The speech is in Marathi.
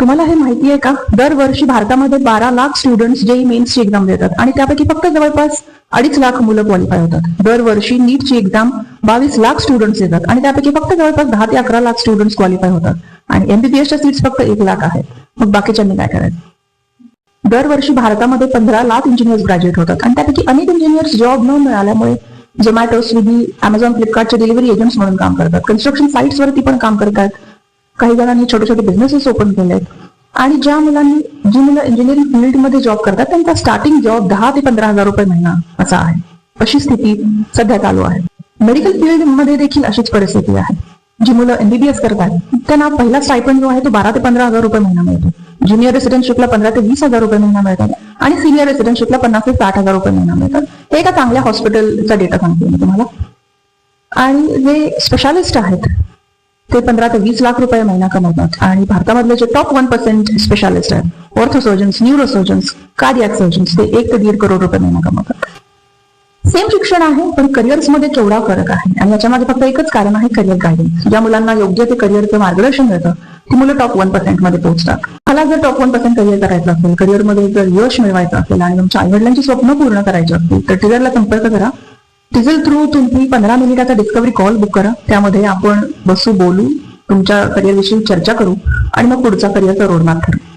तुम्हाला हे माहिती आहे का, दरवर्षी भारतामध्ये 12 लाख स्टुडंट्स जेई मेन्सची एक्झाम देतात आणि त्यापैकी फक्त जवळपास 2.5 लाख मुलं क्वालिफाय होतात. दरवर्षी नीटची एक्झाम 22 लाख स्टुडंट्स देतात आणि त्यापैकी फक्त जवळपास 10 ते 11 लाख स्टुडंट्स क्वालिफाय होतात आणि एमबीबीएसच्या सीट्स फक्त 1 लाख आहेत. मग बाकीच्यांनी काय करायचं? दरवर्षी भारतामध्ये 15 लाख इंजिनियर्स ग्रॅज्युएट होतात आणि त्यापैकी अनेक इंजिनियर्स जॉब न मिळाल्यामुळे झोमॅटो, स्विगी, अमेझॉन, फ्लिपकार्टचे डिलिव्हरी एजंट्स म्हणून काम करतात. कन्स्ट्रक्शन साईट्स वरती पण काम करतात. काही जणांनी छोटे छोटे बिझनेसेस ओपन केलेत आणि जी मुलं इंजिनिअरिंग फील्डमध्ये जॉब करतात त्यांचा स्टार्टिंग जॉब 10 ते 15,000 रुपये महिना असा आहे. अशी स्थिती सध्या चालू आहे. मेडिकल फील्ड मध्ये देखील अशीच परिस्थिती आहे. जी मुलं एमबीबीएस करतात त्यांना पहिला स्टायपंड जो आहे तो 12 ते 15,000 रुपये महिना मिळतो. ज्युनियर रेसिडेंटशिपला 15 ते 20,000 रुपये महिना मिळतात आणि सिनियर रेसिडेंटशिपला 50 ते 60,000 रुपये महिना मिळतात. हे एका चांगल्या हॉस्पिटलचा डेटा सांगते मी तुम्हाला. आणि जे स्पेशालिस्ट आहेत ते 15 ते 20 लाख रुपये महिना कमवतात आणि भारतामधले जे टॉप 1% स्पेशालिस्ट आहेत, ऑर्थोसर्जन्स, न्यूरोसर्जन्स, कार्डियक सर्जन्स, ते 1 ते 1.5 करोड रुपये महिना कमवतात. सेम शिक्षण आहे पण करिअर्समध्ये केवढा फरक आहे आणि याच्यामध्ये फक्त एकच कारण आहे, करिअर गायडन्स. ज्या मुलांना योग्य ते करिअरचं मार्गदर्शन मिळतं ती मुलं टॉप 1% मध्ये पोहोचतात. मला जर टॉप 1% करिअर करायचं असेल, करिअरमध्ये जर यश मिळवायचं असेल आणि तुमच्या आईवडिलांची स्वप्न पूर्ण करायची असतील तर टिझरला संपर्क करा. टिझर थ्रू तुम्ही 15 मिनिटाचा डिस्कवरी कॉल बुक करा. त्यामध्ये आपण बसू, बोलू, तुमच्या करिअर विषयी चर्चा करू आणि मग पुढचा करिअरचा रोडमॅप ठरवू.